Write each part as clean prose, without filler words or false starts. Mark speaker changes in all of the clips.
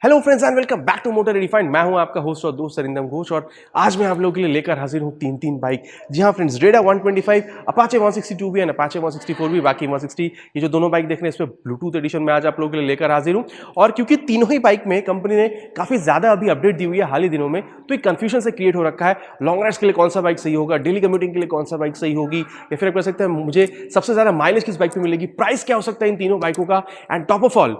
Speaker 1: Hello friends and welcome back to Motor Refined. मैं हूं आपका होस्ट और दोस्त अरिंदम घोष और आज मैं आप लोगों के लिए लेकर हाजिर हूं तीन बाइक। जी हां फ्रेंड्स, रेडा 125, अपाचे 162 भी एंड अपाचे 164 भी, बाकी 160 ये जो दोनों बाइक देख रहे हैं इसमें ब्लूटूथ एडिशन में आज आप लोगों के लिए लेकर हाजिर हूं। और क्योंकि तीनों ही बाइक में कंपनी ने काफी ज्यादा अभी अपडेट दी हुई है हाल ही दिनों में, तो एक कंफ्यूजन से क्रिएट हो रखा है लॉन्ग राइड्स के लिए कौन सा बाइक सही होगा, डेली कम्यूटिंग के लिए कौन सा बाइक सही होगी, या फिर आप कह सकते हैं मुझे सबसे ज्यादा माइलेज किस बाइक पे मिलेगी, प्राइस क्या हो सकता है इन तीनों बाइकों का, एंड टॉप ऑफ ऑल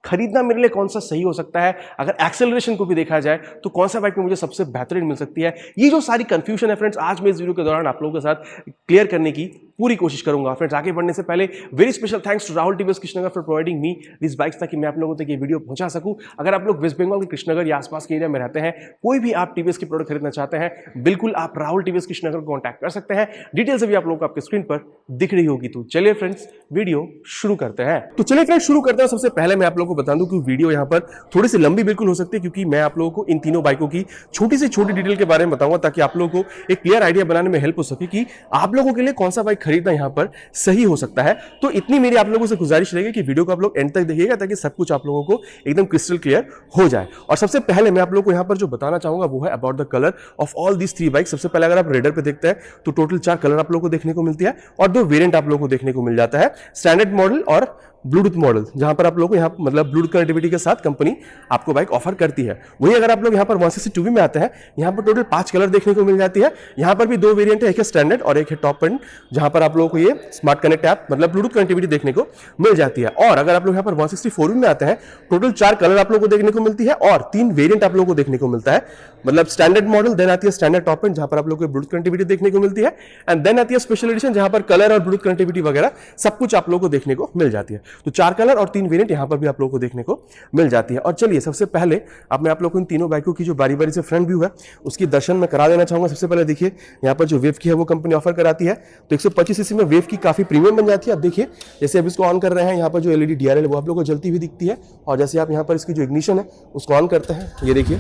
Speaker 1: खरीदना मेरे लिए कौन सा सही हो सकता है। अगर एक्सेलरेशन को भी देखा जाए तो कौन सा बाइक में मुझे सबसे बेहतरीन मिल सकती है। ये जो सारी कंफ्यूजन है फ्रेंड्स, आज मैं इस वीडियो के दौरान आप लोगों के साथ क्लियर करने की पूरी कोशिश करूंगा। फ्रेंड्स, आगे बढ़ने से पहले very special thanks to Rahul TVS Krishnanagar for providing me this bikes, ताकि मैं आप लोगों तक ये वीडियो पहुंचा सकूं। अगर आप लोग वेस्ट बंगाल के कृष्णनगर या आसपास के एरिया में रहते हैं, कोई भी आप टीवीएस के प्रोडक्ट खरीदना चाहते हैं, बिल्कुल आप राहुल टीवीएस कृष्णनगर को कॉन्टैक्ट कर सकते हैं। डिटेल्स अभी आप लोगों को आपके स्क्रीन पर दिख रही होगी। तो चलिए फ्रेंड्स, वीडियो शुरू करते हैं। तो चलिए फ्रेंड्स, शुरू करते हैं। सबसे पहले मैं आप लोगों को बता दूं कि वीडियो यहाँ पर थोड़ी सी लंबी बिल्कुल हो सकती है, क्योंकि मैं आप लोगों को इन तीनों बाइकों की छोटी से छोटी डिटेल के बारे में बताऊंगा, ताकि आप लोगों को एक क्लियर आइडिया बनाने में हेल्प हो सके कि आप लोगों के लिए कौन सा बाइक खरीदना यहाँ पर सही हो सकता है। तो इतनी मेरी आप लोगों से गुजारिश रहेगी कि वीडियो को आप लोग एंड तक देखिएगा, ताकि सब कुछ आप लोगों को एकदम क्रिस्टल क्लियर हो जाए। और सबसे पहले मैं आप लोगों को यहाँ पर जो बताना चाहूंगा वो है about the colour of all these three bike. सबसे पहले अगर आप रेडर पे देखते हैं तो टोटल 4 कलर आप लोगों को देखने को मिलती है और 2 वेरिएंट आप लोगों को देखने को मिल जाता है, स्टैंडर्ड मॉडल और ब्लूटूथ मॉडल, जहां पर आप लोगों को यहाँ मतलब ब्लूटूथ कनेक्टिविटी के साथ कंपनी आपको बाइक ऑफर करती है। वही अगर आप लोग यहाँ पर 162 में आते हैं, यहाँ पर टोटल 5 कलर देखने को मिल जाती है। यहाँ पर भी 2 वेरिएंट है, एक है स्टैंडर्ड और एक है टॉप एंड, जहां पर आप लोगों को ये स्मार्ट कनेक्ट ऐप मतलब ब्लूटूथ कनेक्टिविटी देखने को मिल जाती है। और अगर आप लोग यहाँ पर 164 में आते हैं, टोटल 4 कलर आप लोगों को देखने को मिलती है और 3 वेरिएंट आप लोगों को देखने को मिलता है। मतलब स्टैंडर्ड मॉडल, देन आती है स्टैंडर्ड टॉप एंड, जहां पर आप लोगों को ब्लूटूथ कनेक्टिविटी देखने को मिलती है, एंड देन आती है स्पेशल एडिशन, जहां पर कलर और ब्लूटूथ कनेक्टिविटी वगैरह सब कुछ आप लोगों को देखने को मिल जाती है। तो 4 कलर और 3 वेरिएंट यहां पर भी आप लोगों को देखने को मिल जाती है। और चलिए सबसे पहले अब मैं आप लोगों को इन तीनों बाइकों की जो बारी बारी से फ्रंट व्यू है उसकी दर्शन में करा देना चाहूंगा। सबसे पहले देखिए, यहाँ पर जो वेव की है वो कंपनी ऑफर कराती है। तो 125 सीसी में वेव की काफी प्रीमियम बन जाती है। अब देखिए, जैसे अब इसको ऑन कर रहे हैं, यहाँ पर जो एलईडी डीआरएल वो आप लोगों को जलती हुई दिखती है, और जैसे आप यहाँ पर इसकी जो इग्निशन है उसको ऑन करते हैं, ये देखिए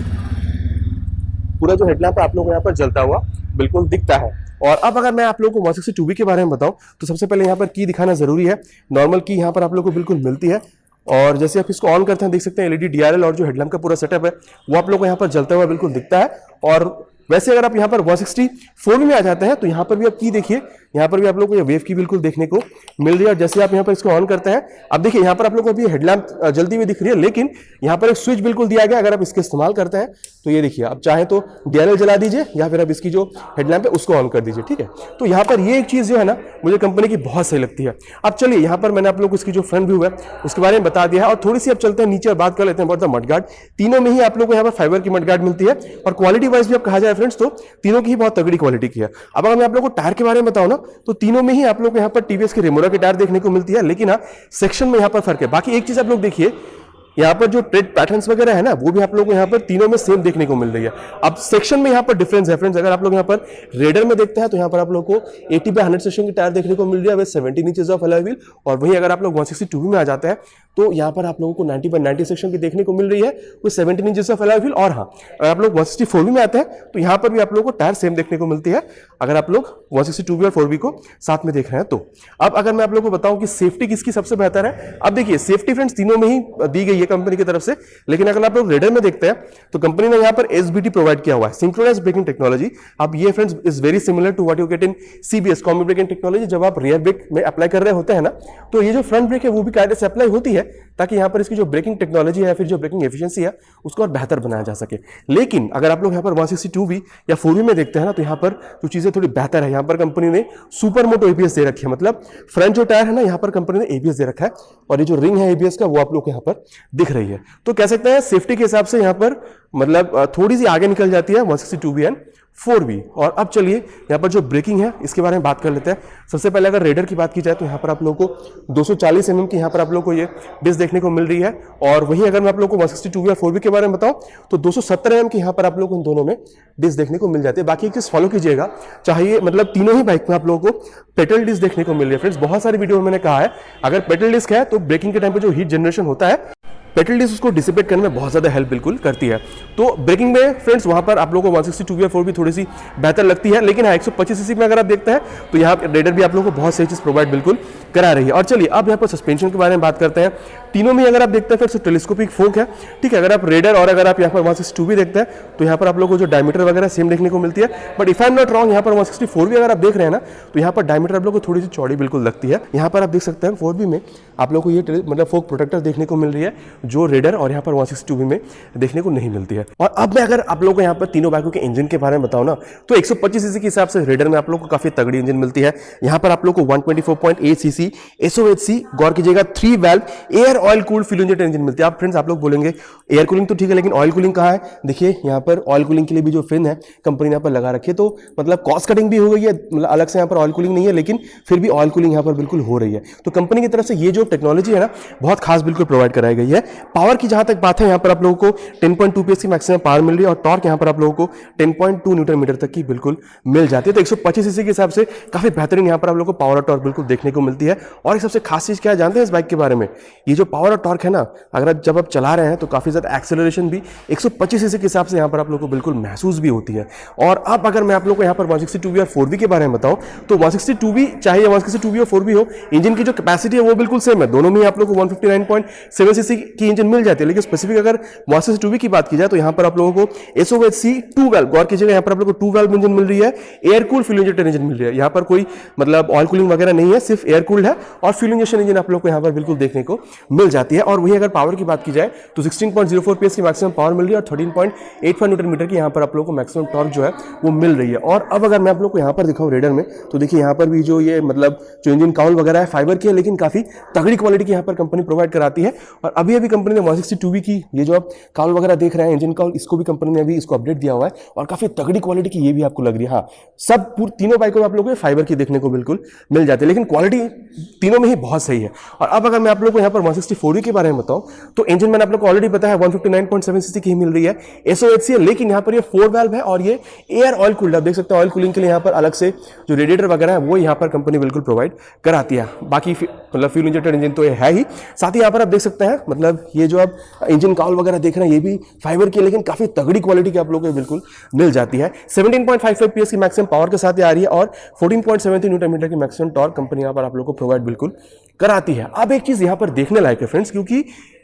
Speaker 1: पूरा जो हेडलैम्प आप लोगों को यहाँ पर जलता हुआ बिल्कुल दिखता है। और अब अगर मैं आप लोगों को 162 के बारे में बताऊं तो सबसे पहले यहाँ पर की दिखाना जरूरी है। नॉर्मल की यहाँ पर आप लोगों को बिल्कुल मिलती है, और जैसे आप इसको ऑन करते हैं देख सकते हैं एलईडी डीआरएल और जो हेडलैम्प का पूरा सेटअप है वो आप लोगों को यहाँ पर जलता हुआ बिल्कुल दिखता है। और वैसे अगर आप यहाँ पर 164 में आ जाते हैं तो यहाँ पर भी आप की देखिए, यहाँ पर भी आप लोगों को ये वेव की बिल्कुल देखने को मिल रही है। और जैसे आप यहाँ पर इसको ऑन करते हैं, अब देखिए यहाँ पर आप लोगों को अभी हेडलैम्प जल्दी हुई दिख रही है, लेकिन यहाँ पर एक स्विच बिल्कुल दिया गया। अगर आप इसके इस्तेमाल करते हैं तो ये देखिए, आप चाहे तो डीआरएल जला दीजिए या फिर आप इसकी जो हेडलैम्प है उसको ऑन कर दीजिए, ठीक है। तो यहाँ पर ये एक चीज जो है ना, मुझे कंपनी की बहुत सही लगती है। अब चलिए, यहाँ पर मैंने आप लोगों को इसकी जो फ्रंट व्यू है उसके बारे में बता दिया है, और थोड़ी सी अब चलते हैं नीचे और बात कर लेते हैं अबाउट द मडगार्ड। तीनों में ही आप लोगों को यहाँ पर फाइबर की मडगार्ड मिलती है, और क्वालिटी वाइज भी आप कहा जाए फ्रेंड्स तो तीनों की ही बहुत तगड़ी क्वालिटी की है। अब अगर मैं आप लोगों को टायर के बारे में बताऊं ना, तो तीनों में ही आप लोग को यहाँ पर टीवीएस के रेमोरा की टायर देखने को मिलती है, लेकिन हाँ सेक्शन में यहाँ पर फर्क है। बाकी एक चीज आप लोग देखिए, यहाँ पर जो ट्रेड पैटर्न्स वगैरह है ना वो भी आप लोगों को यहाँ पर तीनों में सेम देखने को मिल रही है। अब सेक्शन में यहाँ पर डिफरेंस है फ्रेंड्स। अगर आप लोग यहाँ पर रेडर में देखते हैं तो यहाँ पर आप लोगों को 80/100 सेक्शन की टायर देखने को मिल रही है with 17 inches of alloy wheel. और वहीं अगर आप लोग 162 में आ जाते हैं तो यहाँ पर आप लोगों को 90/90 सेक्शन की देखने को मिल रही है with 17 inches of alloy wheel. और हाँ, अगर आप लोग 164 में आते हैं तो यहाँ पर भी आप लोगों को टायर सेम देखने को मिलती है, अगर आप लोग 162 और 4V को साथ में देख रहे हैं तो। अब अगर मैं आप लोगों को बताऊं कि सेफ्टी किसकी सबसे बेहतर है, अब देखिए सेफ्टी फ्रेंड्स तीनों में ही दी गई है कंपनी की तरफ से, लेकिन अगर आप लोग रेडर में देखते हैं तो कंपनी ने यहाँ पर एसबीटी प्रोवाइड किया हुआ है, सिंक्रोनाइज ब्रेकिंग टेक्नोलॉजी। अब ये friends is very similar to what you get in CBS, combi braking technology. जब आप रियर ब्रेक में अप्लाई कर रहे होते हैं ना, तो ये जो फ्रंट ब्रेक है वो भी कायदे से अप्लाई होती है, ताकि यहाँ पर इसकी जो ब्रेकिंग टेक्नोलॉजी है या फिर जो ब्रेकिंग एफिशिएंसी है उसको और बेहतर बनाया जा सके। लेकिन अगर आप लोग यहाँ पर 162V या 4V में देखते हैं ना, तो यहाँ पर जो चीजें थोड़ी बेहतर है, यहाँ पर कंपनी ने सुपर मोटो एबीएस दे रखी है। मतलब फ्रंट जो टायर है ना, यहाँ पर कंपनी ने एबीएस दे रखा है, और ये जो रिंग है एबीएस का वो आप लोग को यहाँ पर दिख रही है। तो कह सकते हैं सेफ्टी के हिसाब से यहाँ पर मतलब थोड़ी सी आगे निकल जाती है 162V एंड 4V। और अब चलिए यहाँ पर जो ब्रेकिंग है इसके बारे में बात कर लेते हैं। सबसे पहले अगर रेडर की बात की जाए तो यहाँ पर आप लोगों को 240 mm की यहाँ पर आप लोगों को ये डिस्क देखने को मिल रही है। और वहीं अगर मैं आप लोगों को 162V और 4V के बारे में बताऊं तो 270 mm की यहाँ पर आप लोगों को इन दोनों में डिस्क देखने को मिल जाती है। बाकी एक चीज फॉलो कीजिएगा, चाहिए मतलब तीनों ही बाइक में आप लोगों को पेट्रोल डिस्क देखने को मिल रही है फ्रेंड्स। बहुत सारी वीडियो में मैंने कहा है, अगर पेट्रोल डिस्क है तो ब्रेकिंग के टाइम पर जो हीट जनरेशन होता है, पेट्रोल डिस्क उसको डिसिपेट करने में बहुत ज्यादा हेल्प बिल्कुल करती है। तो ब्रेकिंग में फ्रेंड्स वहां पर आप लोगों को 162V और 4V थोड़ी सी बेहतर लगती है, लेकिन 125 सीसी में अगर आप देखते हैं तो यहाँ रेडर भी आप लोगों को बहुत सही चीज प्रोवाइड बिल्कुल करा रही है। और चलिए अब यहाँ पर सस्पेंशन के बारे में बात करते हैं। तीनों में अगर आप देखते हैं फिर से टेलीस्कोपिक फोक है, ठीक है। अगर आप रेडर और अगर आप यहाँ पर 162 भी देखते हैं तो यहाँ पर आप लोगों को जो डायमीटर वगैरह सेम देखने को मिलती है। But if I am not wrong, यहाँ पर 164 भी अगर आप देख रहे हैं ना तो यहाँ पर डायमीटर आप लोगों को थोड़ी सी चौड़ी बिल्कुल लगती है। यहाँ पर आप देख सकते हैं 4B में आप लोगों को ये मतलब फोक प्रोटेक्टर देखने को मिल रही है, जो रेडर और यहाँ पर 162 में देखने को नहीं मिलती है। और अब मैं अगर आप लोगों को यहाँ पर तीनों बाइकों के इंजन के बारे में बताऊँ ना तो 125 सीसी के हिसाब से रेडर में आप लोगों को काफी तगड़ी इंजन मिलती है। यहाँ पर आप लोगों को 124.8 सीसी SOHC गौर कीजिएगा 3 valve air oil cooled fuel injected engine मिलती है। आप फ्रेंड्स आप लोग बोलेंगे एयर कूलिंग तो ठीक है, लेकिन ऑयल कूलिंग कहाँ है? देखिए यहाँ पर ऑयल कूलिंग के लिए भी जो फिन है कंपनी ने यहाँ पर लगा रखी है, तो मतलब कॉस्ट कटिंग भी हो गई है। मतलब अलग से यहाँ पर ऑयल कूलिंग नहीं है, लेकिन फिर भी ऑयल कूलिंग यहाँ पर बिल्कुल हो रही है। तो कंपनी की तरफ से ये जो टेक्नोलॉजी है ना बहुत खास बिल्कुल प्रोवाइड कराई गई है। पावर की जहां तक बात है, यहाँ पर आप लोगों को 10.2 PS की मैक्सिमम पावर मिल रही है और टॉर्क यहाँ पर आप लोगों को 10.2 न्यूटन मीटर तक की बिल्कुल मिल जाती है। तो 125 सीसी के हिसाब से काफी बेहतरीन यहाँ पर आप लोगों को पावर और टॉर्क बिल्कुल देखने को मिलती है। और एक सबसे खास चीज क्या जानते हैं इस बाइक के बारे में? ये जो पावर और टॉर्क है ना, अगर जब आप चला रहे हैं तो काफी ज्यादा एक्सेलरेशन भी 125 सीसी के हिसाब से यहाँ पर आप लोगों को बिल्कुल महसूस भी होती है। और अब अगर मैं आप लोगों को यहाँ पर 162V और 4V के बारे में बताऊं तो 162V चाहे 162V और 4V हो, इंजन की जो कैपेसिटी है वो बिल्कुल सेम है। दोनों में आप लोग को 159.7 सीसी की इंजन मिल जाती है। लेकिन स्पेसिफिक अगर 162V की बात की जाए तो यहाँ पर आप लोगों को SOHC 2 वाल्व, गौर कीजिएगा यहाँ पर आप लोगों को 2 वाल्व इंजन मिल रही है, air cooled fuel injected engine मिल रही है। यहाँ पर कोई मतलब ऑयल कूलिंग वगैरह नहीं है, सिर्फ एयर कूल्ड है और फ्यूल इंजेक्शन इंजन आप लोग को यहाँ पर बिल्कुल देखने को मिल जाती है। और वही अगर पावर की बात की जाए तो 16.04 PS की मैक्सिमम पावर मिल रही है और 13.85 न्यूटन मीटर की यहाँ पर आप लोग को मैक्सिमम टॉर्क जो है वो मिल रही है। और अब अगर मैं आप लोग को यहाँ पर दिखाऊं रेडर में तो देखिए यहाँ पर भी जो ये मतलब जो इंजन काउल वगैरह है फाइबर की है, लेकिन काफी तगड़ी क्वालिटी की यहाँ पर कंपनी प्रोवाइड कराती है। और अभी कंपनी ने 162V की ये जो आप काउल वगैरह देख रहे हैं इंजन काउल, इसको भी कंपनी ने अभी इसको अपडेट दिया हुआ है और काफी तगड़ी क्वालिटी की ये भी आपको लग रही है। हाँ, सब तीनों बाइकों में आप लोगों को फाइबर की देखने को बिल्कुल मिल जाती है, लेकिन क्वालिटी तीनों में ही बहुत सही है। और अब अगर मैं आप लोगों को यहाँ पर 164V के बारे में बताऊं तो इंजन मैंने आप लोग को ऑलरेडी बताया 159.7 सीसी की मिल रही है, SOHC है, लेकिन यहाँ पर ये 4 वाल्व है और ये एयर ऑयल कूल्ड। आप देख सकते हैं ऑयल कूलिंग के लिए यहाँ पर अलग से जो रेडिएटर वगैरह है वो यहाँ पर कंपनी बिल्कुल प्रोवाइड कराती है। बाकी मतलब फ्यूल इंजेक्टेड इंजन तो ये है ही, साथ ही यहाँ पर आप देख सकते हैं मतलब ये जो आप इंजन काउल वगैरह देख रहे हैं ये भी फाइबर की, लेकिन काफी तगड़ी क्वालिटी की आप लोगों को बिल्कुल मिल जाती है। 17.55 PS की मैक्सिमम पावर के साथ ये आ रही है और 14.73 न्यूटन मीटर की मैक्सिमम टॉर्क कंपनी यहाँ पर आप लोगों को प्रोवाइड बिल्कुल कराती है। अब एक चीज यहाँ पर देखने लायक है फ्रेंड्स, क्योंकि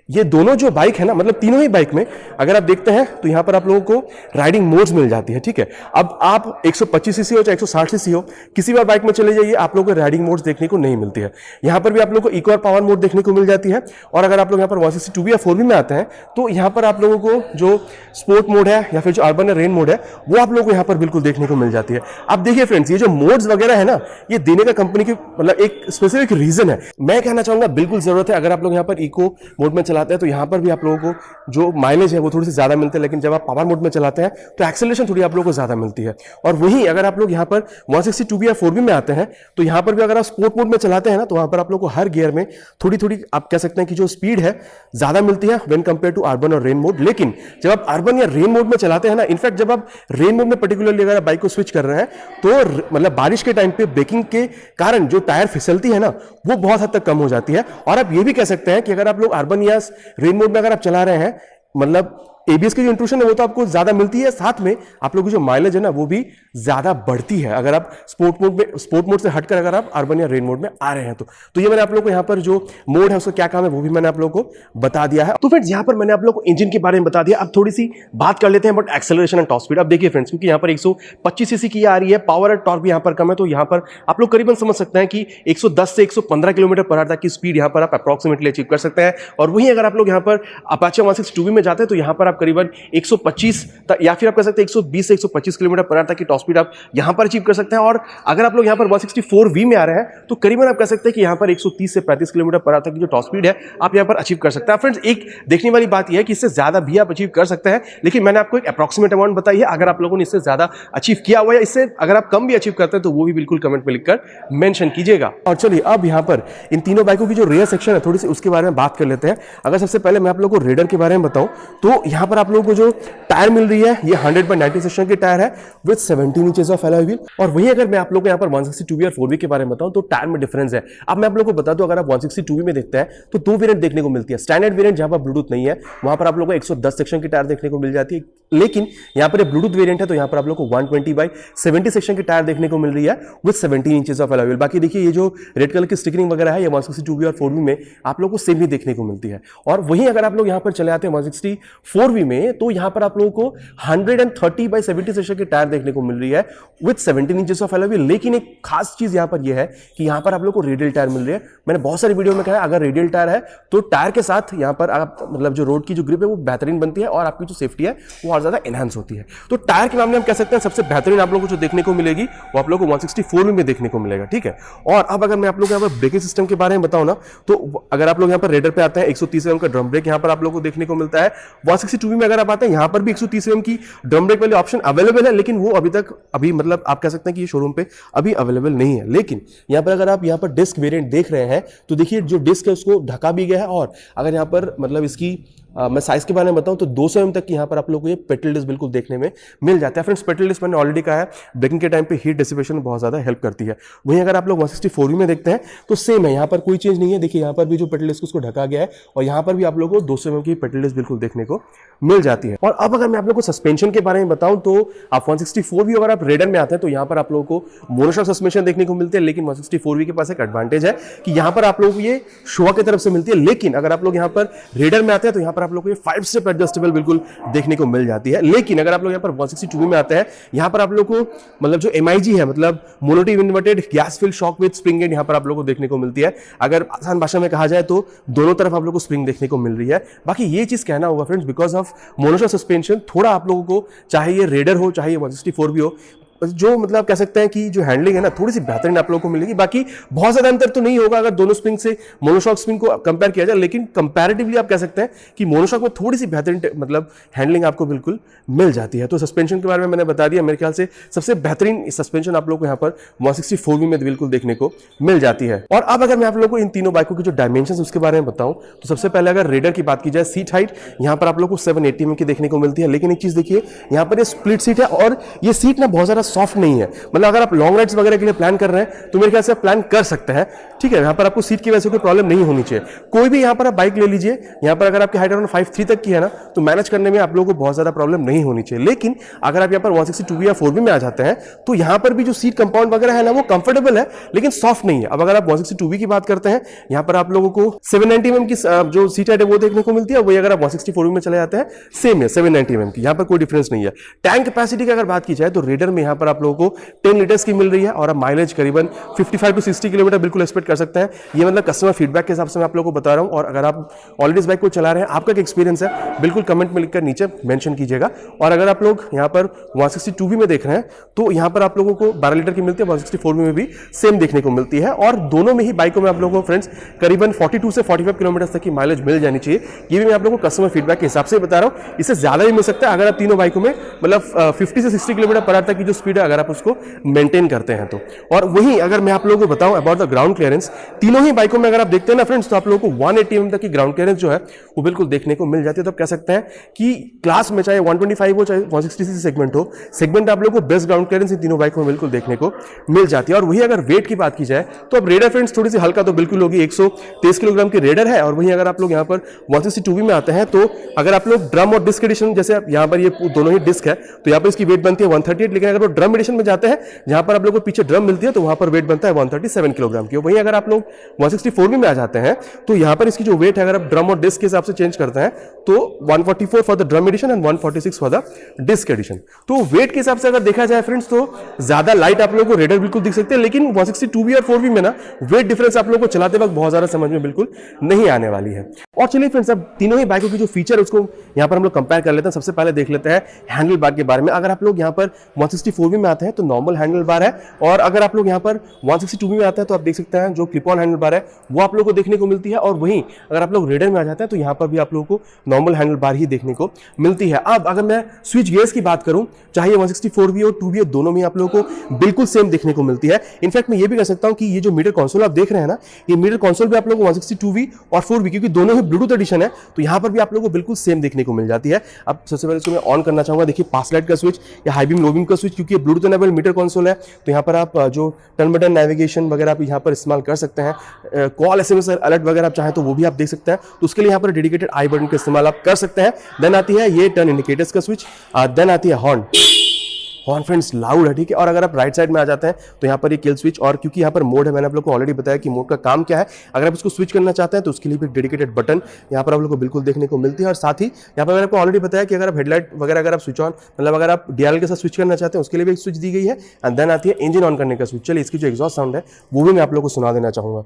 Speaker 1: ये दोनों जो बाइक है ना, मतलब तीनों ही बाइक में अगर आप देखते हैं तो यहां पर आप लोगों को राइडिंग मोड्स मिल जाती है, ठीक है। अब आप 125 सीसी हो चाहे 160 सीसी हो, किसी भी बाइक में चले जाइए आप लोगों को राइडिंग मोड्स देखने को नहीं मिलती है। यहां पर भी आप लोगों को इको और पावर मोड देखने को मिल जाती है। और अगर आप लोग यहां पर 162V या 4V में आते हैं तो यहां पर आप लोगों को जो स्पोर्ट मोड है या फिर जो अर्बन या रेन मोड है वो आप लोगों को यहां पर बिल्कुल देखने को मिल जाती है। अब देखिए फ्रेंड्स, ये जो मोड्स वगैरह है ना, ये देने का कंपनी की मतलब एक स्पेसिफिक रीजन है। मैं कहना चाहूंगा बिल्कुल जरूरत है। अगर आप लोग यहां पर इको मोड में चलाते हैं तो यहां पर भी आप लोगों को जो माइलेज है वो थोड़ी सी ज्यादा मिलती है, लेकिन जब आप पावर मोड में चलाते हैं तो एक्सेलरेशन थोड़ी आप लोगों को ज्यादा मिलती है। और वहीं अगर आप लोग यहां पर 162V या 4V में आते हैं तो यहां पर भी अगर आप स्पोर्ट मोड में चलाते हैं ना तो वहां पर आप लोग को हर गियर में थोड़ी थोड़ी आप कह सकते हैं कि जो स्पीड है ज्यादा मिलती है व्हेन कंपेयर टू अर्बन और रेन मोड। लेकिन जब आप अर्बन या रेन मोड में चलाते हैं ना, इनफैक्ट जब आप रेन मोड में पर्टिकुलरली अगर आप बाइक को स्विच कर रहे हैं तो मतलब बारिश के टाइम पे ब्रेकिंग के कारण जो टायर फिसलती है ना वो बहुत हद तक कम हो जाती है। और आप ये भी कह सकते हैं कि अगर आप लोग अर्बन या रेन मोड में अगर आप चला रहे हैं, मतलब एबीएस की जो इंट्रूशन है वो तो आपको ज्यादा मिलती है, साथ में आप लोगों की जो माइलेज है ना वो भी ज्यादा बढ़ती है अगर आप स्पोर्ट मोड से हटकर अगर आप अर्बन या रेन मोड में आ रहे हैं तो ये मैंने आप लोगों को यहाँ पर जो मोड है उसका क्या काम है वो भी मैंने आप लोगों को बता दिया है। तो फ्रेंड्स यहाँ पर मैंने आप लोगों को इंजन के बारे में बता दिया। अब थोड़ी सी बात कर लेते हैं but acceleration and top speed. अब देखिए फ्रेंड्स, क्योंकि यहाँ पर 125 सीसी की आ रही है, पावर और टॉर्क भी यहाँ पर कम है, तो यहाँ पर आप लोग करीबन समझ सकते हैं कि 110 से 115 किलोमीटर पर आवर तक की स्पीड यहाँ पर आप अप्रॉक्सीमेटली अचीव कर सकते हैं। और वहीं अगर आप लोग यहाँ पर अपाचे 162V में जाते हैं तो यहाँ पर आप करीबन 125 या फिर आप कह सकते हैं 120 से 125 किलोमीटर पर आवर तक की टॉप स्पीड आप यहां पर अचीव कर सकते हैं। और अगर आप लोग यहां पर 164V में आ रहे हैं तो करीबन आप कह सकते हैं कि यहां पर 130 से 35 किलोमीटर पर आवर तक की जो टॉप स्पीड है आप यहां पर अचीव कर सकते हैं। फ्रेंड्स, एक देखने वाली बात यह है कि इससे ज्यादा भी आप अचीव कर सकते हैं, लेकिन मैंने आपको एक अप्रॉक्सीमेट अमाउंट बताई है। अगर आप लोगों ने इससे ज्यादा अचीव किया हुआ है, इससे अगर आप कम भी अचीव करते हैं तो वो भी बिल्कुल कमेंट में लिखकर मेंशन कीजिएगा। और चलिए अब यहां पर इन तीनों बाइकों की जो रेयर सेक्शन है थोड़ी सी उसके बारे में बात कर लेते हैं। अगर सबसे पहले मैं आप लोगों को रेडर के बारे में बताऊं तो यहां पर आप लोगों को जो टायर मिल रही है ये 100/90 सेक्शन की टायर है with 17 inches of alloy wheel. और वहीं अगर मैं आप लोगों को यहाँ पर 162V और 4V के बारे में बताऊं तो टायर में डिफरेंस है। अब मैं आप लोगों को बता दूं, अगर आप 162V में देखते हैं तो दो वेरिएंट देखने को मिलती है। स्टैंडर्ड वेरिएंट जहां पर ब्लूटूथ नहीं है वहां पर आप लोगों को 110 सेक्शन की टायर देखने को मिल जाती है, लेकिन यहाँ पर ब्लूटूथ वेरिएंट है तो यहाँ पर आप लोग को 120/70 सेक्शन की टायर देखने को मिल रही है with 17 inches of alloy wheel. बाकी देखिए ये जो रेड कलर की स्टिकरिंग वगैरह है ये 162V और 4V में आप लोग को सेम ही देखने को मिलती है। और वहीं अगर आप लोग यहाँ पर चले आते हैं 164V में तो यहाँ पर आप लोगों को 130/70 सेक्शन की टायर देखने को मिल रही है with 17 inches of alloy wheel. लेकिन एक खास चीज यहाँ पर यह है कि यहाँ पर आप लोग को रेडियल टायर मिल रही है। मैंने बहुत सारी वीडियो में कहा अगर रेडियल टायर है तो टायर के साथ यहाँ पर आप मतलब जो रोड की जो ग्रिप है वो बेहतरीन बनती है और आपकी जो सेफ्टी है वो और ज्यादा एनहांस होती है। तो टायर के मामले में हम कह सकते हैं सबसे बेहतरीन आप लोगों को जो देखने को मिलेगी वो आप लोगों को 164 में देखने को मिलेगा, ठीक है। और अब अगर मैं आप लोगों को यहाँ पर ब्रेकिंग सिस्टम के बारे में बताऊं ना तो अगर आप लोग यहाँ पर रेडर पे आते हैं 130 mm का ड्रम ब्रेक यहाँ पर आप लोगों को देखने को मिलता है। 162 में अगर आप आते हैं यहाँ पर भी 130 mm की ड्रम ब्रेक वाली ऑप्शन अवेलेबल है, लेकिन वो अभी मतलब आप कह सकते हैं कि ये शोरूम पे अभी अवेलेबल नहीं है। लेकिन यहाँ पर अगर आप यहाँ पर डिस्क वेरिएंट देख रहे हैं तो देखिए जो डिस्क है उसको ढका भी गया है। और अगर यहाँ पर मतलब इसकी मैं साइज के बारे में बताऊं तो 200 mm तक की यहाँ पर आप लोगों को ये पेट्रोल डिस्क बिल्कुल देखने में मिल जाता है। फ्रेंड्स पेट्रोल डिस्क मैंने ऑलरेडी कहा है ब्रेकिंग के टाइम पे हीट डिसिपेशन में बहुत ज्यादा हेल्प करती है। वहीं अगर आप लोग 164V में देखते हैं तो सेम है, यहाँ पर कोई चेंज नहीं है। देखिए यहाँ पर भी जो पेट्रोल डिस्क उसको ढका गया है और यहाँ पर भी आप लोगों को 200 mm की पेट्रोल डिस्क बिल्कुल देखने को मिल जाती है। और अब अगर मैं आप लोग को सस्पेंशन के बारे में बताऊं तो आप 164V अगर आप रेडर में आते हैं तो यहाँ पर आप लोगों को मोनोशॉक सस्पेंशन देखने को मिलते हैं। लेकिन 164V के पास एक एडवांटेज है कि यहाँ पर आप लोगों को ये शोवा की तरफ से मिलती है। लेकिन अगर आप लोग यहाँ पर रेडर में आते हैं तो यहाँ पर आप लोग को ये 5 स्टेप एडजस्टेबल बिल्कुल देखने को मिल जाती है। लेकिन अगर आप लोग यहाँ पर 162V में आते हैं यहाँ पर आप लोग को मतलब जो MIG है मतलब monotube inverted gas fill shock with spring and यहाँ पर आप लोग को देखने को मिलती है। अगर आसान भाषा में कहा जाए तो दोनों तरफ आप लोग को स्प्रिंग देखने को मिल रही है। बाकी ये चीज कहना होगा friends because of monoshock suspension थोड़ा आप लोगों को चाहे ये रेडर हो चाहे ये 164V हो जो मतलब कह सकते हैं कि जो हैंडलिंग है ना थोड़ी सी बेहतरीन आप लोगों को मिलेगी। बाकी बहुत ज्यादा अंतर तो नहीं होगा अगर दोनों स्प्रिंग से मोनोशॉक स्प्रिंग को कंपेयर किया जाए, लेकिन कंपैरेटिवली आप कह सकते हैं कि मोनोशॉक में थोड़ी सी बेहतरीन मतलब हैंडलिंग आपको बिल्कुल मिल जाती है। तो सस्पेंशन के बारे में मैंने बता दिया, मेरे ख्याल से सबसे बेहतरीन सस्पेंशन आप लोग को यहाँ पर 164V में बिल्कुल देखने को मिल जाती है। और अब अगर मैं आप लोग को इन तीनों बाइकों की जो डायमेंशन उसके बारे में बताऊं तो सबसे पहले अगर रेडर की बात की जाए सीट हाइट यहाँ पर आप लोग को 780 mm की देखने को मिलती है। लेकिन एक चीज देखिए यहाँ पर ये स्प्लिट सीट है और ये सीट ना बहुत ज्यादा सॉफ्ट नहीं है। मतलब अगर आप लॉन्ग राइड्स वगैरह के लिए प्लान कर रहे हैं तो मेरे ख्याल से आप प्लान कर सकते हैं, ठीक है। यहाँ पर आपको सीट की वजह से कोई प्रॉब्लम नहीं होनी चाहिए। कोई भी यहाँ पर आप बाइक ले लीजिए, यहाँ पर अगर आपकी हाइट अराउंड 5'3" तक की है ना तो मैनेज करने में आप लोगों को बहुत ज्यादा प्रॉब्लम नहीं होनी चाहिए। लेकिन अगर आप यहाँ पर 162V या 4V में आ जाते हैं तो यहाँ पर भी जो सीट कंपाउंड वगैरह है ना वो कंफर्टेबल है लेकिन सॉफ्ट नहीं है। अब अगर आप 162V की बात करते हैं यहाँ पर आप लोगों को 790 mm की जो सीट है वो देखने को मिलती है। वही अगर आप 164V में चले जाते हैं सेम है 790 mm की, यहाँ पर कोई डिफरेंस नहीं है। टैंक कैपेसिटी की अगर बात की जाए तो रेडर में यहाँ पर आप लोगों को 10 लीटर्स की मिल रही है और आप माइलेज करीबन 55 से 60 किलोमीटर बिल्कुल एक्सपेक्ट कर सकते हैं। ये मतलब कस्टमर फीडबैक के हिसाब से मैं आप लोगों को बता रहा हूं। और अगर आप ऑलरेडी इस बाइक को चला रहे हैं आपका क्या एक्सपीरियंस है बिल्कुल कमेंट में लिखकर नीचे मेंशन कीजिएगा। और अगर आप लोग यहाँ पर 162V में देख रहे हैं तो यहाँ पर आप लोगों को 12 लीटर की मिलती है, 164V में भी सेम देखने को मिलती है। और दोनों में ही बाइकों में आप लोगों को फ्रेंड्स करीबन 42 से 45 किलोमीटर तक की माइलेज मिल जानी चाहिए। ये भी मैं आप लोगों को कस्टमर फीडबैक के हिसाब से बता रहा हूँ, इससे ज्यादा भी मिल सकता है अगर आप तीनों बाइकों में मतलब 50 से 60 किलोमीटर पर आवर तक की जो स्पीड है अगर आप उसको मेंटेन करते हैं तो। और वहीं अगर मैं आप लोगों को बताऊं अबाउट द ग्राउंड क्लियरेंस, तीनों ही बाइकों में अगर आप देखते हैं ना फ्रेंड्स तो आप लोगों को 180 mm तक की ग्राउंड क्लियरेंस जो है वो बिल्कुल देखने को मिल जाती है। तो आप कह सकते हैं कि क्लास में चाहे 125 हो चाहे 160cc सेगमेंट हो, सेगमेंट आप लोगों को बेस्ट ग्राउंड क्लियरेंस इन तीनों बाइकों में बिल्कुल देखने को मिल जाती है। और वही अगर वेट की बात की जाए तो अब रेडर फ्रेंड्स थोड़ी सी हल्का तो बिल्कुल होगी, 123 किलोग्राम की रेडर है। और वहीं अगर आप लोग यहाँ पर 162V में आते हैं तो अगर आप लोग ड्रम और डिस्क एडिशन जैसे यहाँ पर ये दोनों ही डिस्क है तो यहाँ पर इसकी वेट बनती है 138, लेकिन अगर वो ड्रम एडिशन में जाते हैं जहां पर आप लोगों को पीछे ड्रम मिलती है तो वहां पर वेट बनता है 137 किलोग्राम की। वहीं अगर आप लोग 164V में आ जाते हैं तो यहां पर इसकी जो वेट है अगर आप ड्रम और डिस्क के हिसाब से चेंज करते हैं तो 144 for the drum edition and 146 for the disc edition. तो वेट के हिसाब से अगर देखा जाए फ्रेंड्स तो ज्यादा लाइट आप लोगों को रेडर बिल्कुल दिख सकते हैं, लेकिन 162V और 4V में ना वेट डिफरेंस आप लोगों को चलाते वक्त बहुत ज्यादा समझ में बिल्कुल नहीं आने वाली है। और चलिए फ्रेंड्स अब तीनों ही बाइकों की जो फीचर उसको यहाँ पर हम लोग कंपेयर कर लेते हैं। सबसे पहले देख लेते हैं हैंडल बार के बारे में। अगर आप लोग यहाँ पर 164V में आते हैं तो नॉर्मल हैंडल बार है, और अगर आप लोग यहाँ पर 162V में आते हैं तो आप देख सकते हैं जो क्लिप ऑन हैंडल बार है वो आप लोगों को देखने को मिलती है। और वहीं अगर आप लोग रेडर में आ जाते हैं तो यहाँ पर भी आप लोगों को नॉर्मल हैंडल बार ही देखने को मिलती है। अब अगर मैं स्विच गियर्स की बात करूं, चाहे 164V और 2V दोनों में आप लोगों को बिल्कुल सेम देखने को मिलती है। इनफैक्ट मैं ये भी कह सकता हूं कि ये जो मीटर कंसोल आप देख रहे हैं ना, ये मीटर कंसोल भी आप लोगों को 162V और 4V, क्योंकि दोनों ही ब्लूटूथ एडिशन है तो यहाँ पर भी आप लोगों को बिल्कुल सेम देखने को मिल जाती है। अब सबसे पहले इसको मैं ऑन करना चाहूंगा, देखिए पास लाइट का स्विच या हाई बीम लो बीम का स्विच, क्योंकि ये ब्लूटूथ एनेबल्ड मीटर कंसोल है तो यहाँ पर आप जो टर्न बटन नेविगेशन वगैरह आप यहाँ पर इस्तेमाल कर सकते हैं। कॉल SMS अलर्ट वगैरह आप चाहें तो वो भी आप देख सकते हैं, तो उसके लिए यहाँ पर डेडिकेटेड आई बटन का इस्तेमाल आप कर सकते हैं। देन आती है ये टर्न इंडिकेटर्स का स्विच, देन आती है हॉर्न फ्रेंड्स लाउड है, ठीक है। और अगर आप राइट साइड में आ जाते हैं तो यहाँ पर ये किल स्विच, और क्योंकि यहाँ पर मोड है, मैंने आप लोग को ऑलरेडी बताया कि मोड का काम क्या है। अगर आप इसको स्विच करना चाहते हैं तो उसके लिए भी डेडिकेटेड बटन यहाँ पर आप लोग को बिल्कुल देखने को मिलती है। और साथ ही यहाँ पर मैंने आपको ऑलरेडी बताया कि अगर आप हेडलाइट वगैरह अगर आप स्विच ऑन मतलब अगर आप DRL के साथ स्विच करना चाहते हैं उसके लिए भी एक स्विच दी गई है। एंड देन आती है इंजन ऑन करने का स्विच। चलिए इसकी जो एग्जॉस्ट साउंड है वो भी मैं आप लोग को सुना देना चाहूँगा।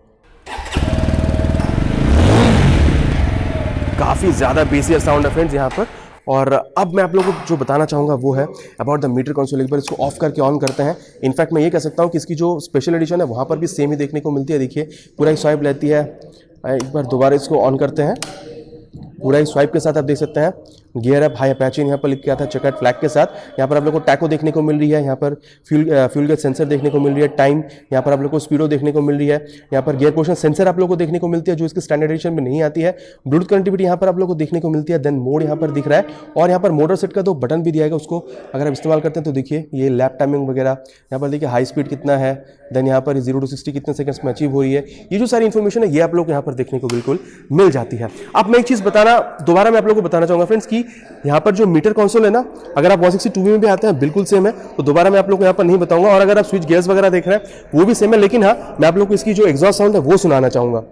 Speaker 1: काफ़ी ज़्यादा बेसियर साउंड है फ्रेंड्स यहाँ पर। और अब मैं आप लोगों को जो बताना चाहूँगा वो है अबाउट द मीटर कंसोल। एक बार इसको ऑफ करके ऑन करते हैं। इनफैक्ट मैं ये कह सकता हूँ कि इसकी जो स्पेशल एडिशन है वहाँ पर भी सेम ही देखने को मिलती है। देखिए पूरा एक स्वाइप लेती है। एक बार दोबारा इसको ऑन करते हैं, पूरा एक स्वाइप के साथ आप देख सकते हैं गियर अप हाई अपाचे यहाँ पर लिख के आता है चेकर्ड फ्लैग के साथ। यहाँ पर आप लोग को टैको देखने को मिल रही है, यहाँ पर फ्यूल गेज सेंसर देखने को मिल रही है, टाइम यहाँ पर आप लोग को स्पीडो देखने को मिल रही है, यहाँ पर गियर पोजिशन सेंसर आप लोग को देखने को मिलती है जो इसके स्टैंडर्ड एडिशन में नहीं आती है। ब्लूटूथ कनेक्टिविटी यहाँ पर आप लोग को देखने को मिलती है। देन मोड यहाँ पर दिख रहा है, और यहाँ पर मोटर सेट का तो बटन भी दिया है, उसको अगर आप इस्तेमाल करते हैं तो देखिए ये लैप टाइमिंग वगैरह यहाँ पर देखिए हाई स्पीड कितना है, देन यहाँ पर 0 to 60 कितने सेकंड्स में अचीव हो रही है। ये जो सारी इन्फॉर्मेशन है ये आप लोग यहाँ पर देखने को बिल्कुल मिल जाती है। अब मैं एक चीज़ दोबारा मैं आप लोग को बताना चाहूँगा फ्रेंड्स कि यहाँ पर जो मीटर कंसोल है ना, अगर आप 162 में भी आते हैं बिल्कुल सेम है, तो दोबारा मैं आप लोग को यहाँ पर नहीं बताऊंगा। और अगर आप स्विच गियर्स वगैरह देख रहे हैं वो भी सेम है, लेकिन हाँ मैं आप लोग को इसकी जो एग्जॉस्ट साउंड है वो सुनाना चाहूँगा।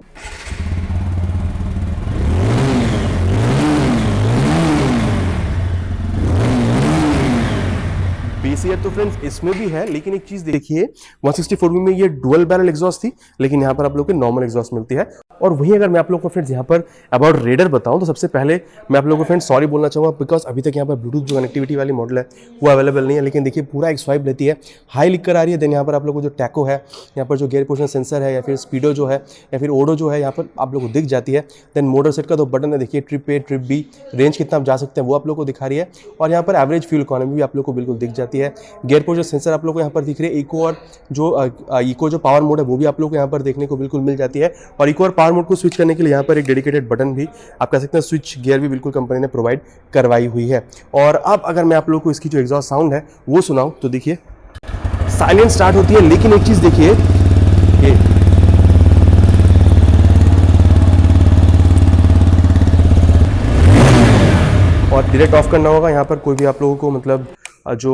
Speaker 1: बेसियर तो फ्रेंड्स इसमें भी है, लेकिन एक चीज देखिए 164 में ये डुअल बैरल एग्जॉस्ट थी, लेकिन यहाँ पर आप लोग को नॉर्मल एग्जॉस्ट मिलती है। और वहीं अगर मैं आप लोग को फ्रेंड्स यहाँ पर अबाउट रेडर बताऊं तो सबसे पहले मैं आप लोगों को फ्रेंड्स सॉरी बोलना चाहूँगा, बिकॉज अभी तक यहाँ पर ब्लूटूथ जो कनेक्टिविटी वाली मॉडल है वो अवेलेबल नहीं है। लेकिन देखिए पूरा एक स्वाइप लेती है, हाई लिख कर आ रही है। देन यहाँ पर आप लोग को जो टैको है, यहाँ पर जो गियर पोजिशन सेंसर है, या फिर स्पीडो जो है, या फिर ओडो जो है यहाँ पर आप लोग को दिख जाती है। देन मोटर सेट का दो बटन है, देखिए trip A trip B, range कितना आप जा सकते हैं वो आप लोग को दिखा रही है। और यहाँ पर एवरेज फ्यूल इकोनॉमी भी आप लोग को बिल्कुल दिख जाती है। गियर पोजिशन सेंसर आप लोग को यहाँ पर दिख रही है। इको और जो पावर मोड है वो भी आप लोग को यहाँ पर देखने को बिल्कुल मिल जाती है। और इको और पावर मोड को स्विच करने के लिए यहाँ पर एक डेडिकेटेड बटन भी आप कह सकते हैं, स्विच गियर भी बिल्कुल कंपनी ने प्रोवाइड करवाई हुई है। और अब अगर मैं आप लोग को इसकी जो एग्जॉस्ट साउंड है वो सुनाऊं तो देखिए साइलेंट स्टार्ट होती है, लेकिन एक चीज देखिए ये और डायरेक्ट ऑफ करना होगा। यहाँ पर कोई भी आप लोगों को मतलब जो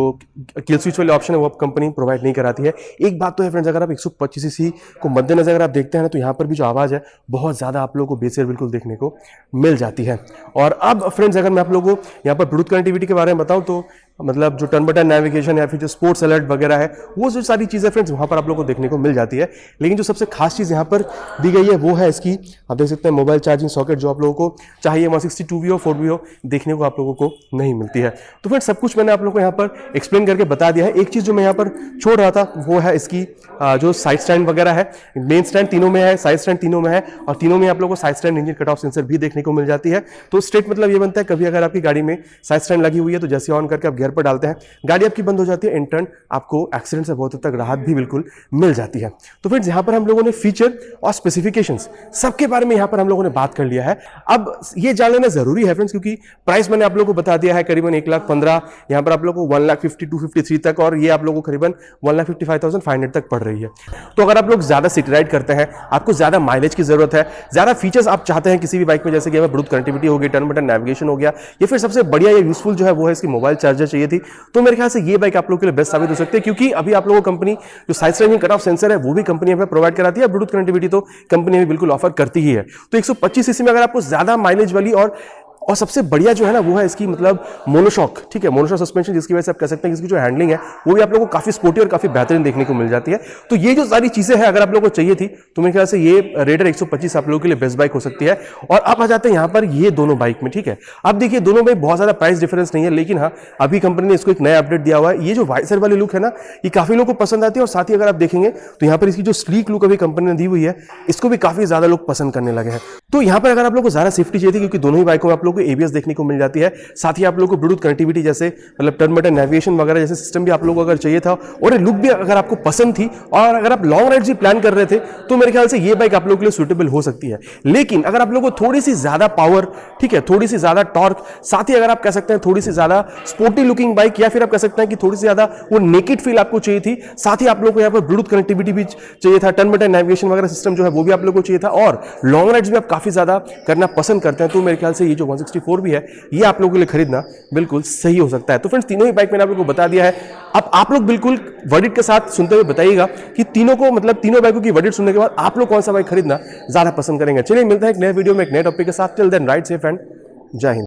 Speaker 1: किल स्विच वाले ऑप्शन है वो कंपनी प्रोवाइड नहीं कराती है। एक बात तो है फ्रेंड्स, अगर आप 125 सीसी को मद्देनजर अगर आप देखते हैं ना, तो यहाँ पर भी जो आवाज़ है बहुत ज़्यादा आप लोगों को बेसियर बिल्कुल देखने को मिल जाती है। और अब फ्रेंड्स अगर मैं आप लोगों को यहाँ पर ब्लूटूथ कनेक्टिविटी के बारे में बताऊँ तो मतलब जो टर्न बटन नेविगेशन या फिर जो स्पोर्ट्स अलर्ट वगैरह है वो जो सारी चीज़ें फ्रेंड्स वहाँ पर आप लोगों को देखने को मिल जाती है। लेकिन जो सबसे खास चीज़ यहाँ पर दी गई है वो है इसकी, आप देख सकते हैं मोबाइल चार्जिंग सॉकेट, जो आप लोगों को चाहिए 162V हो 4V हो देखने को आप लोगों को नहीं मिलती है। तो फ्रेंड्स सब कुछ मैंने आप लोगों को यहाँ पर एक्सप्लेन करके बता दिया है। एक चीज़ जो मैं यहाँ पर छोड़ रहा था वो है इसकी जो साइड स्टैंड वगैरह है। मेन स्टैंड तीनों में है, साइड स्टैंड तीनों में है, और तीनों में आप लोगों को side stand engine cut off sensor भी देखने को मिल जाती है। तो स्ट्रेट मतलब ये बनता है कभी अगर आपकी गाड़ी में साइड स्टैंड लगी हुई है तो जैसे ऑन करके आप गियर पर डालते हैं गाड़ी आपकी बंद हो जाती है, इन टर्न आपको एक्सीडेंट से बहुत हद तक राहत भी बिल्कुल मिल जाती है। तो फ्रेंड्स यहाँ पर हम लोगों ने फीचर और स्पेसिफिकेशंस सबके बारे में यहाँ पर हम लोगों ने बात कर लिया है। अब ये जान लेना जरूरी है फ्रेंड्स, क्योंकि प्राइस मैंने आप लोगों को बता दिया है करीबन 1,15,000, यहाँ पर आप लोगों को 1,50,253 तक, और ये आप लोगों को करीबन 1,55,500 तक पड़ रही है। तो अगर आप लोग ज्यादा सिटी राइड करते हैं, आपको ज्यादा माइलेज की जरूरत है, ज्यादा फीचर्स आप चाहते हैं किसी भी बाइक में, जैसे कि ब्लूटूथ कनेक्टिविटी हो गई, टर्न बटन नेविगेशन हो गया, या फिर सबसे बढ़िया या यूजफुल जो है वो है इसकी मोबाइल चार्जर चाहिए थी, तो मेरे ख्याल से ये बाइक आप लोगों के लिए बेस्ट साबित हो सकती है। क्योंकि अभी आप लोगों को कंपनी जो side stand cut off sensor है वो भी कंपनी हमें प्रोवाइड कराती है, ब्लूटूथ कनेक्टिविटी तो कंपनी हमें बिल्कुल ऑफर करती ही है। तो 125 सीसी में अगर आपको ज्यादा माइलेज वाली और सबसे बढ़िया जो है ना वो है इसकी मतलब मोनोशॉक, ठीक है, मोनोशॉक सस्पेंशन, जिसकी वजह से आप कह सकते हैं कि इसकी जो हैंडलिंग है वो भी आप लोगों को काफी स्पोर्टी और काफी बेहतरीन देखने को मिल जाती है। तो ये जो सारी चीजें हैं अगर आप लोगों को चाहिए थी तो मेरे ख्याल से ये रेडर 125 आप लोगों के लिए बेस्ट बाइक हो सकती है। और अब आ जाते हैं यहाँ पर ये दोनों बाइक में, ठीक है। अब देखिए दोनों में बहुत ज्यादा प्राइस डिफरेंस नहीं है, लेकिन हाँ अभी कंपनी ने इसको एक नया अपडेट दिया हुआ है। ये जो वाइसर वाली लुक है ना, ये काफी लोगों को पसंद आती है, और साथ ही अगर आप देखेंगे तो यहाँ पर इसकी जो स्लीक लुक अभी कंपनी ने दी हुई है इसको भी काफी ज्यादा लोग पसंद करने लगे हैं। तो यहाँ पर अगर आप लोग को ज्यादा सेफ्टी चाहिए थी, क्योंकि दोनों ही बाइकों में आप लोग लोगों को एबीएस देखने को मिल जाती है, साथ ही आप लोगों को ब्लूटूथ कनेक्टिविटी जैसे मतलब टर्न बटन नेविगेशन वगैरह जैसे सिस्टम भी आप लोगों को अगर चाहिए था और ये लुक भी अगर आपको पसंद थी और अगर आप लॉन्ग राइड्स भी प्लान कर रहे थे तो मेरे ख्याल से ये बाइक आप लोगों के लिए सूटेबल हो सकती है। लेकिन अगर आप लोगों को थोड़ी सी ज्यादा पावर, ठीक है, थोड़ी सी ज्यादा टॉर्क, साथ ही अगर आप कह सकते हैं थोड़ी सी ज्यादा स्पोर्टी लुकिंग बाइक, या फिर आप कह सकते हैं कि थोड़ी सी ज्यादा वो नेकेड फील आपको चाहिए थी, साथ ही आप लोगों को यहाँ पर ब्लूटूथ कनेक्टिविटी भी चाहिए था, टर्न बटन नेविगेशन वगैरह सिस्टम जो है वो भी आप लोगों को चाहिए था और लॉन्ग राइड्स भी आप काफी ज्यादा करना पसंद करते हैं, तो मेरे ख्याल से ये जो 164 भी है ये आप लोगों के लिए खरीदना बिल्कुल सही हो सकता है। तो फ्रेंड्स तीनों ही बाइक मैंने आप लोगों को बता दिया है। अब आप लोग बिल्कुल वर्डिट के साथ सुनते हुए बताइएगा कि तीनों को मतलब तीनों बाइकों की वर्डिट सुनने के बाद आप लोग कौन सा बाइक खरीदना ज्यादा पसंद करेंगे। चलिए मिलता है एक नए वीडियो में एक नए टॉपिक के साथ। Till then ride safe and Jai Hind.